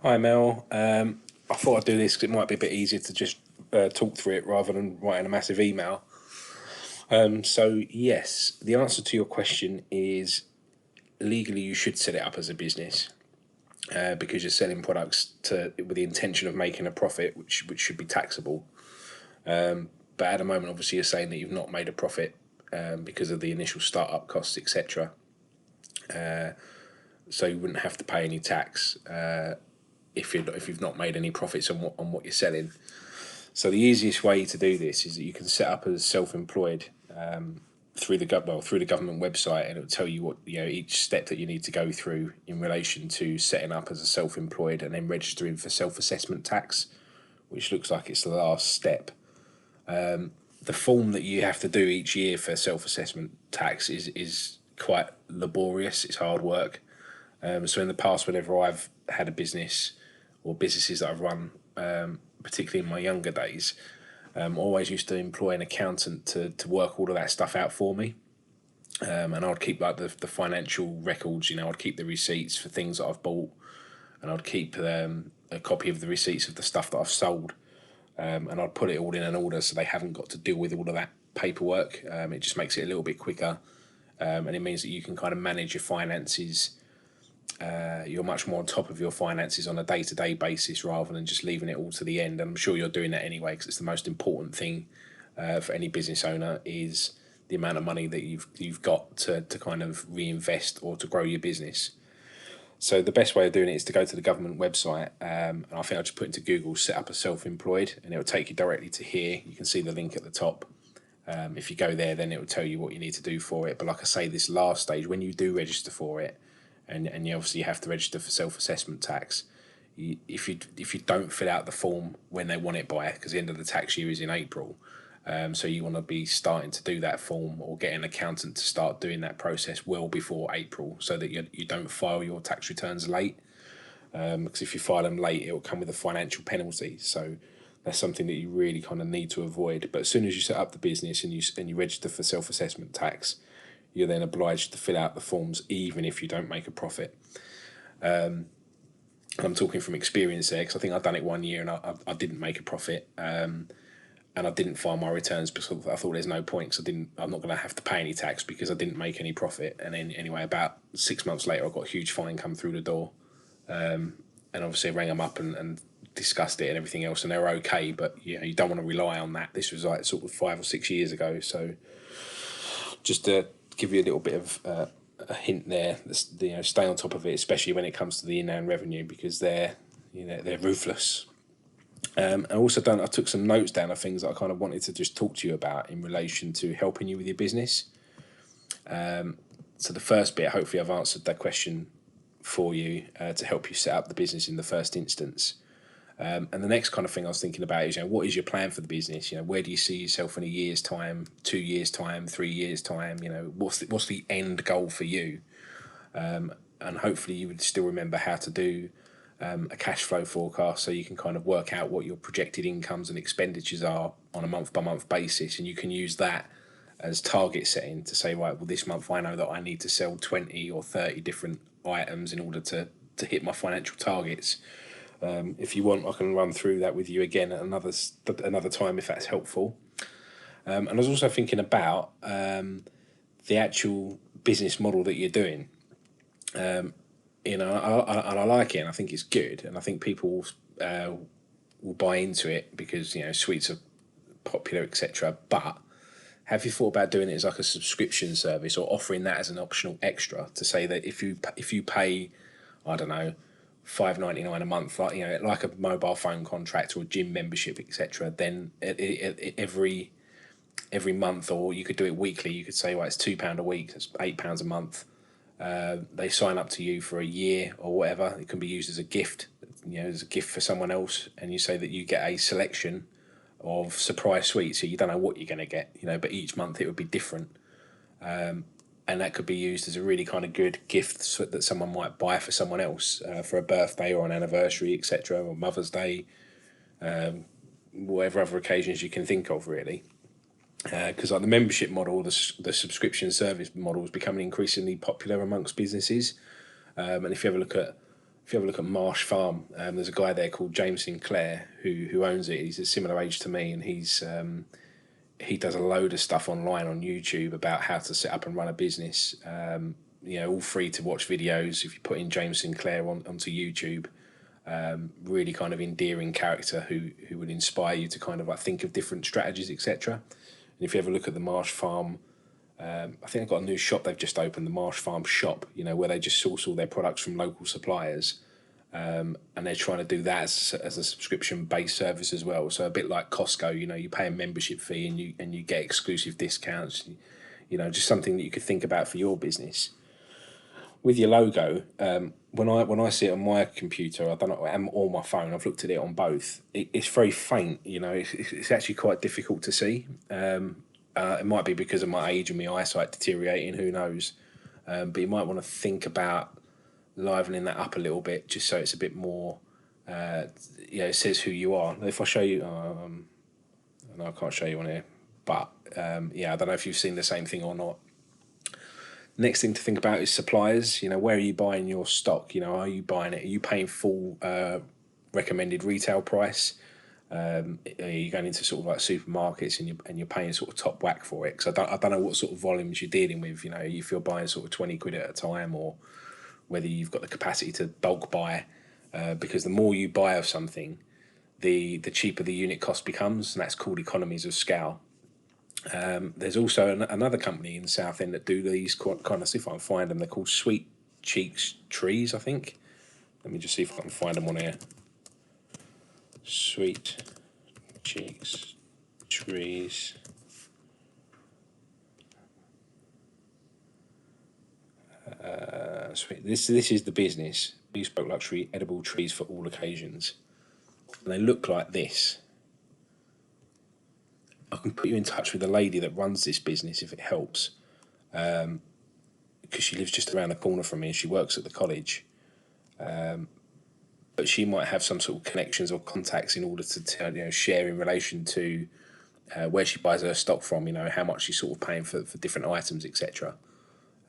Hi Mel. I thought I'd do this because it might be a bit easier to just talk through it rather than writing a massive email. So yes, the answer to your question is legally you should set it up as a business because you're selling products to with the intention of making a profit, which should be taxable. But at the moment, obviously, you're saying that you've not made a profit because of the initial startup costs, etc. So you wouldn't have to pay any tax if you've not made any profits on what you're selling. So the easiest way to do this is that you can set up as self-employed through the government website, and it'll tell you what each step that you need to go through in relation to setting up as a self-employed and then registering for self-assessment tax, which looks like it's the last step. The form that you have to do each year for self-assessment tax is quite laborious. It's hard work. So in the past, whenever I've had a business or businesses that I've run, particularly in my younger days, always used to employ an accountant to work all of that stuff out for me. And I'd keep like the financial records, I'd keep the receipts for things that I've bought, and I'd keep a copy of the receipts of the stuff that I've sold. And I'd put it all in an order so they haven't got to deal with all of that paperwork. It just makes it a little bit quicker, and it means that you can kind of manage your finances. You're much more on top of your finances on a day-to-day basis rather than just leaving it all to the end. And I'm sure you're doing that anyway because it's the most important thing for any business owner is the amount of money that you've got to kind of reinvest or to grow your business. So the best way of doing it is to go to the government website, and I think I'll just put into Google set up a self-employed, and it'll take you directly to here. You can see the link at the top. If you go there, then it will tell you what you need to do for it. But like I say, this last stage, when you do register for it, and you obviously have to register for self-assessment tax, if you don't fill out the form when they want it by, because the end of the tax year is in April, so you want to be starting to do that form or get an accountant to start doing that process well before April, so that you don't file your tax returns late. Because if you file them late, it will come with a financial penalty. So that's something that you really kind of need to avoid. But as soon as you set up the business and you register for self-assessment tax, you're then obliged to fill out the forms even if you don't make a profit. I'm talking from experience there because I think I've done it 1 year and I didn't make a profit, and I didn't file my returns because I thought there's no point because I'm not going to have to pay any tax because I didn't make any profit. And then anyway, about 6 months later, I got a huge fine come through the door, and obviously I rang them up and discussed it and everything else, and they were okay. But you don't want to rely on that. This was like sort of 5 or 6 years ago, so just to give you a little bit of a hint there, stay on top of it, especially when it comes to the inland revenue because they're ruthless. I took some notes down of things that I kind of wanted to just talk to you about in relation to helping you with your business. So the first bit, hopefully I've answered that question for you to help you set up the business in the first instance. And the next kind of thing I was thinking about is, what is your plan for the business? Where do you see yourself in a year's time, 2 years' time, 3 years' time? What's the end goal for you? And hopefully you would still remember how to do a cash flow forecast so you can kind of work out what your projected incomes and expenditures are on a month by month basis, and you can use that as target setting to say, right, well, this month I know that I need to sell 20 or 30 different items in order to hit my financial targets. If you want, I can run through that with you again at another time if that's helpful. And I was also thinking about the actual business model that you're doing. I like it, and I think it's good, and I think people will buy into it because sweets are popular, etc. But have you thought about doing it as like a subscription service or offering that as an optional extra to say that if you pay, I don't know, £5.99 a month, like a mobile phone contract or a gym membership, etc., then every month, or you could do it weekly. You could say, well, it's £2 a week, that's £8 a month. They sign up to you for a year or whatever. It can be used as a gift, as a gift for someone else, and you say that you get a selection of surprise sweets, so you don't know what you're going to get, but each month it would be different. And that could be used as a really kind of good gift that someone might buy for someone else for a birthday or an anniversary, etc., or Mother's Day, whatever other occasions you can think of, really. Because like the membership model, the subscription service model is becoming increasingly popular amongst businesses. And if you ever look at if you have a look at Marsh Farm, there's a guy there called James Sinclair who owns it. He's a similar age to me, and he does a load of stuff online on YouTube about how to set up and run a business. All free to watch videos. If you put in James Sinclair onto YouTube, really kind of endearing character who would inspire you to kind of like think of different strategies, etc. And if you ever look at the Marsh Farm, I think they've got a new shop they've just opened, the Marsh Farm shop. Where they just source all their products from local suppliers. And they're trying to do that as a subscription-based service as well. So a bit like Costco, you pay a membership fee and you get exclusive discounts. Just something that you could think about for your business. With your logo, when I see it on my computer, I don't know, or my phone, I've looked at it on both. It's very faint. It's actually quite difficult to see. It might be because of my age and my eyesight deteriorating. Who knows? But you might want to think about livening that up a little bit, just so it's a bit more. It says who you are. If I show you, no, I can't show you on here, but I don't know if you've seen the same thing or not. Next thing to think about is suppliers. Where are you buying your stock? Are you buying it? Are you paying full recommended retail price? Are you going into sort of like supermarkets and you're paying sort of top whack for it? Because I don't know what sort of volumes you're dealing with. If you're buying sort of 20 quid at a time, or whether you've got the capacity to bulk buy. Because the more you buy of something, the cheaper the unit cost becomes, and that's called economies of scale. There's also another company in the South End that do these kind of, see if I can find them. They're called Sweet Cheeks Trees, I think. Let me just see if I can find them on here. Sweet Cheeks Trees. Sweet. This is the business. Bespoke luxury edible trees for all occasions. And they look like this. I can put you in touch with the lady that runs this business if it helps, because she lives just around the corner from me and she works at the college. But she might have some sort of connections or contacts in order to share in relation to where she buys her stock from. How much she's sort of paying for different items, etc.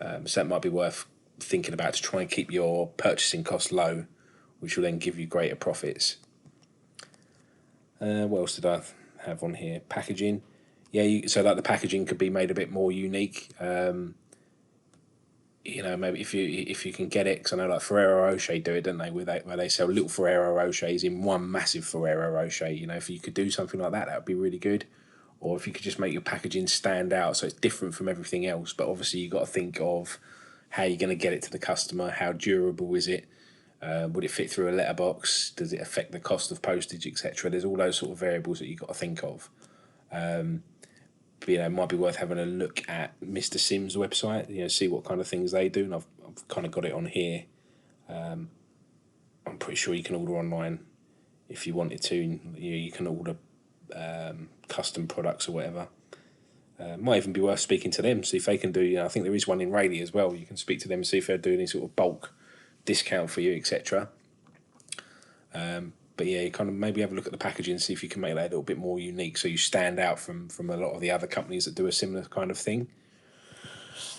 So that might be worth thinking about to try and keep your purchasing costs low, which will then give you greater profits. What else did I have on here? Packaging. So like the packaging could be made a bit more unique. Maybe if you can get it, because I know like Ferrero Rocher do it, don't they? Where they sell little Ferrero Rochers in one massive Ferrero Rocher. If you could do something like that would be really good. Or if you could just make your packaging stand out so it's different from everything else. But obviously you've got to think of how you're going to get it to the customer. How durable is it? Would it fit through a letterbox? Does it affect the cost of postage, etc.? There's all those sort of variables that you've got to think of. But, it might be worth having a look at Mr. Sim's website, see what kind of things they do. And I've kind of got it on here. I'm pretty sure you can order online if you wanted to. You can order custom products or whatever. Might even be worth speaking to them, see if they can do, I think there is one in Rayleigh as well. You can speak to them and see if they're doing any sort of bulk discount for you, etc. But you kind of maybe have a look at the packaging and see if you can make that a little bit more unique so you stand out from a lot of the other companies that do a similar kind of thing.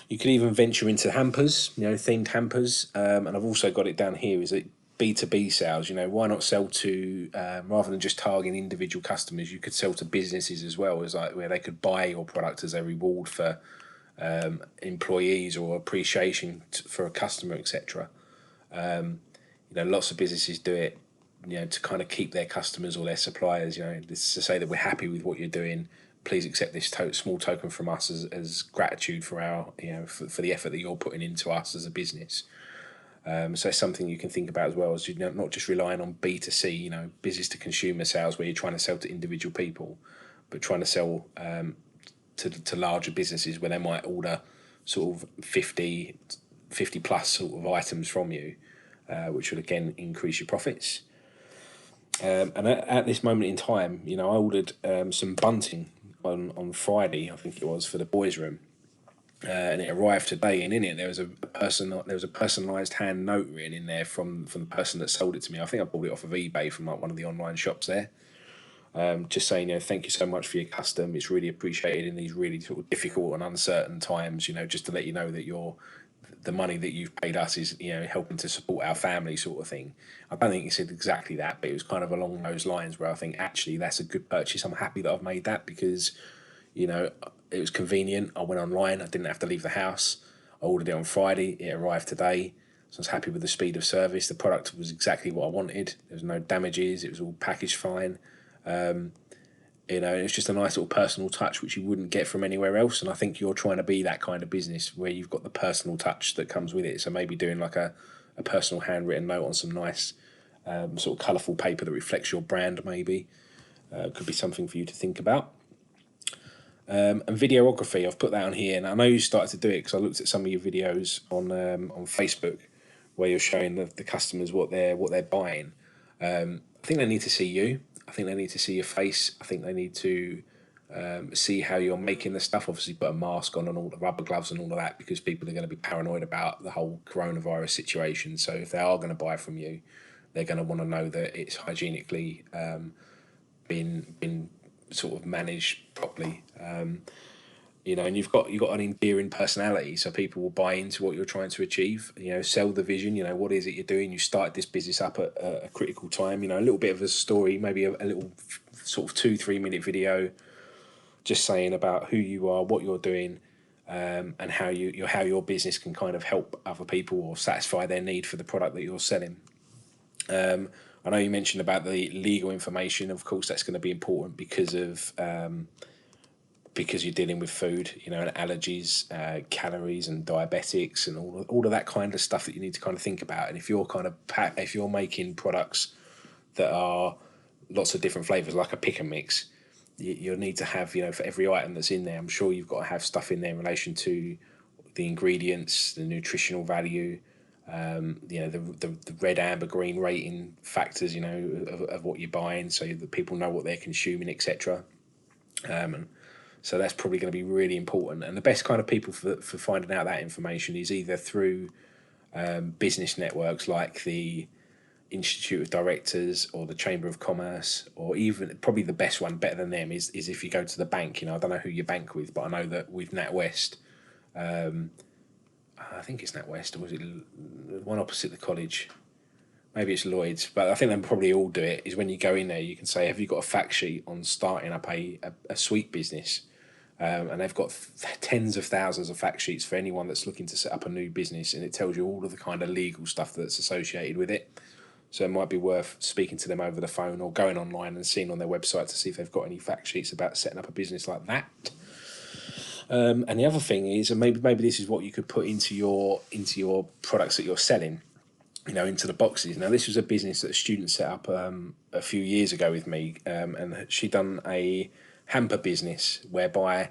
You could even venture into hampers, themed hampers. And I've also got it down here, is that B2B sales, why not sell to, rather than just targeting individual customers, you could sell to businesses as well, as like where they could buy your product as a reward for employees or appreciation for a customer, etc. Lots of businesses do it, to kind of keep their customers or their suppliers, to say that we're happy with what you're doing. Please accept this small token from us as gratitude for our, for the effort that you're putting into us as a business. So it's something you can think about as well, as not just relying on B2C, business to consumer sales where you're trying to sell to individual people, but trying to sell to larger businesses where they might order sort of 50 plus sort of items from you, which will again increase your profits. And at this moment in time, I ordered some bunting on Friday, I think it was, for the boys' room. And it arrived today, and in it there was a personalised hand note written in there from the person that sold it to me. I think I bought it off of eBay from like one of the online shops there. Just saying, thank you so much for your custom. It's really appreciated in these really sort of difficult and uncertain times. Just to let you know that the money that you've paid us is, you know, helping to support our family sort of thing. I don't think he said exactly that, but it was kind of along those lines where I think actually that's a good purchase. I'm happy that I've made that because, you know, it was convenient. I went online. I didn't have to leave the house. I ordered it on Friday. It arrived today. So I was happy with the speed of service. The product was exactly what I wanted. There was no damages. It was all packaged fine. You know, it's just a nice little personal touch which you wouldn't get from anywhere else. And I think you're trying to be that kind of business where you've got the personal touch that comes with it. So maybe doing like a personal handwritten note on some nice sort of colourful paper that reflects your brand maybe could be something for you to think about. And videography, I've put that on here, and I know you started to do it because I looked at some of your videos on Facebook where you're showing the customers what they're buying. I think they need to see you. I think they need to see your face. I think they need to see how you're making the stuff. Obviously, put a mask on and all the rubber gloves and all of that because people are going to be paranoid about the whole coronavirus situation. So if they are going to buy from you, they're going to want to know that it's hygienically been sort of managed properly. You know, and you've got an endearing personality, so people will buy into what you're trying to achieve. You know, sell the vision. You know, what is it you're doing? You started this business up at a critical time. You know, a little bit of a story, maybe a little sort of 2-3 minute video, just saying about who you are, what you're doing, and how your business can kind of help other people or satisfy their need for the product that you're selling. I know you mentioned about the legal information. Of course, that's going to be important because you're dealing with food, you know, and allergies, calories, and diabetics, and all of that kind of stuff that you need to kind of think about. And if you're making products that are lots of different flavors, like a pick and mix, you'll need to have, you know, for every item that's in there, I'm sure you've got to have stuff in there in relation to the ingredients, the nutritional value, you know, the red, amber, green rating factors, you know, of what you're buying, so that people know what they're consuming, etc. So that's probably going to be really important. And the best kind of people for finding out that information is either through business networks like the Institute of Directors or the Chamber of Commerce, or even probably the best one, better than them, is if you go to the bank. You know, I don't know who you bank with, but I know that with NatWest, I think it's NatWest, or was it one opposite the college? Maybe it's Lloyd's, but I think they probably all do it, is when you go in there, you can say, have you got a fact sheet on starting up a sweet business? And they've got tens of thousands of fact sheets for anyone that's looking to set up a new business, and it tells you all of the kind of legal stuff that's associated with it. So it might be worth speaking to them over the phone or going online and seeing on their website to see if they've got any fact sheets about setting up a business like that. And the other thing is, and maybe this is what you could put into your products that you're selling, you know, into the boxes. Now, this was a business that a student set up a few years ago with me, and she done a hamper business whereby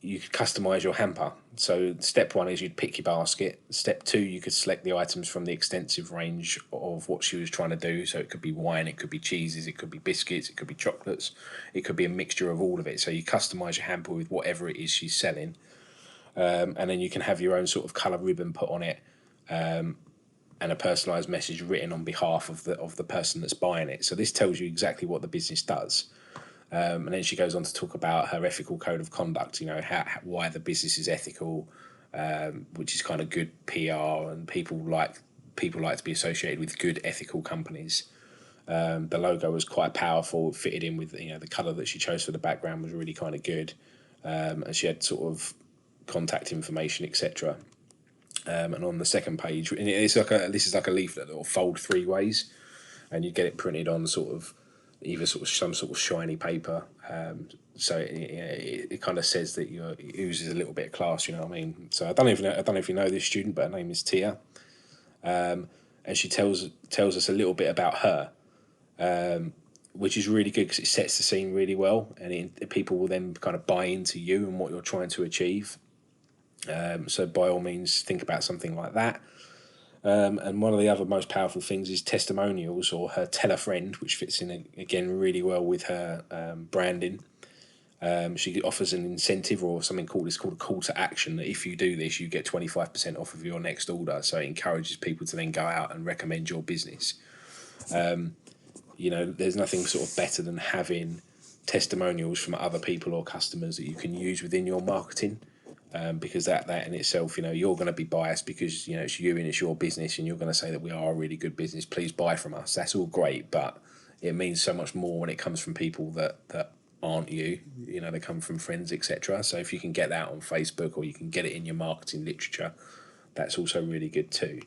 you could customise your hamper. So step one is you'd pick your basket. Step two, you could select the items from the extensive range of what she was trying to do. So it could be wine, it could be cheeses, it could be biscuits, it could be chocolates, it could be a mixture of all of it. So you customise your hamper with whatever it is she's selling, and then you can have your own sort of colour ribbon put on it, and a personalised message written on behalf of the person that's buying it. So this tells you exactly what the business does. And then she goes on to talk about her ethical code of conduct, you know, why the business is ethical, which is kind of good PR, and people like to be associated with good ethical companies. The logo was quite powerful, it fitted in with, you know, the colour that she chose for the background was really kind of good, and she had sort of contact information, etc. And on the second page, and this is like a leaflet that will fold 3 ways, and you get it printed on sort of either sort of some sort of shiny paper, so it kind of says that it oozes a little bit of class, you know what I mean? So I don't know if you know this student, but her name is Tia, and she tells us a little bit about her, which is really good because it sets the scene really well, and people will then kind of buy into you and what you're trying to achieve. So by all means, think about something like that. And one of the other most powerful things is testimonials, or her tell a friend, which fits in again really well with her branding. She offers an incentive or something called a call to action, that if you do this, you get 25% off of your next order. So it encourages people to then go out and recommend your business. You know, there's nothing sort of better than having testimonials from other people or customers that you can use within your marketing. because that in itself, you're going to be biased because it's you and it's your business, and you're going to say that we are a really good business. Please buy from us. That's all great, but it means so much more when it comes from people that aren't you. They come from friends, etc. So if you can get that on Facebook, or you can get it in your marketing literature, that's also really good too.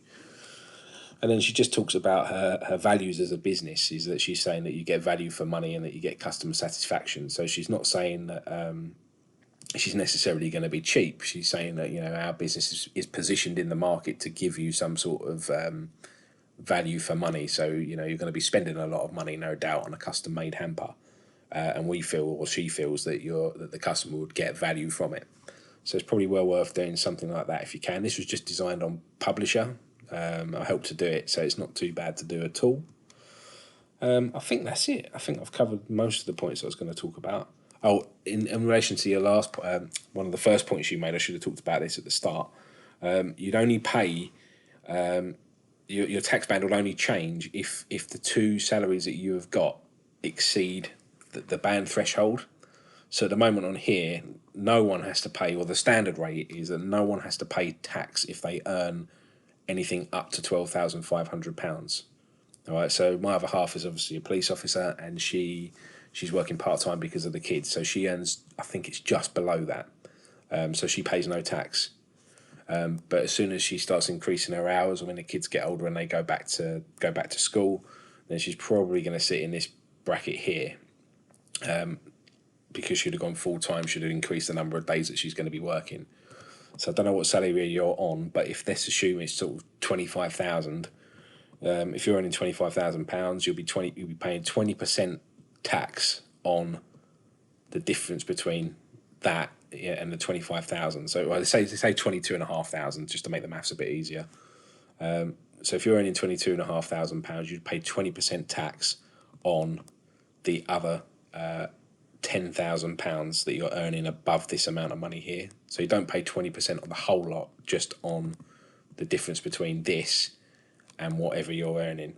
And then she just talks about her values as a business, is that she's saying that you get value for money and that you get customer satisfaction. So she's not saying that she's necessarily going to be cheap. She's saying that our business is positioned in the market to give you some sort of value for money. So you're going to be spending a lot of money, no doubt, on a custom made hamper, and we feel, or she feels, that the customer would get value from it. So it's probably well worth doing something like that if you can. This was just designed on Publisher. I helped to do it, so it's not too bad to do at all. I think that's it. I think I've covered most of the points I was going to talk about. Oh, in relation to your last, one of the first points you made, I should have talked about this at the start. You'd only pay, your tax band will only change if the two salaries that you have got exceed the band threshold. So at the moment on here, no one has to pay, or the standard rate is that no one has to pay tax if they earn anything up to £12,500. All right, so my other half is obviously a police officer, and she's working part-time because of the kids, so she earns, I think it's just below that, so she pays no tax. But as soon as she starts increasing her hours, or when the kids get older and they go back to school, then she's probably going to sit in this bracket here, because she'd have gone full-time, she'd have increased the number of days that she's going to be working. So I don't know what salary you're on, but if let's assume it's sort of 25,000, if you're earning £25,000, you'll be paying 20% tax on the difference between that and the 25,000. So they say 22,500, just to make the maths a bit easier. So if you're earning £22,500, you'd pay 20% tax on the other £10,000 that you're earning above this amount of money here. So you don't pay 20% on the whole lot, just on the difference between this and whatever you're earning.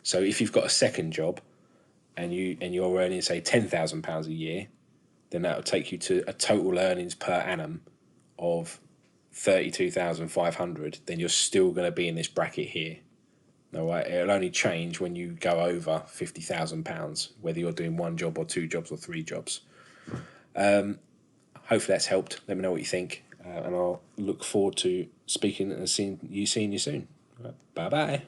So if you've got a second job and you're earning, say, £10,000 a year, then that will take you to a total earnings per annum of 32,500. Then you're still going to be in this bracket here. All right, it'll only change when you go over £50,000, whether you're doing one job or two jobs or three jobs. Hopefully that's helped. Let me know what you think, and I'll look forward to speaking and seeing you soon. Right, bye bye.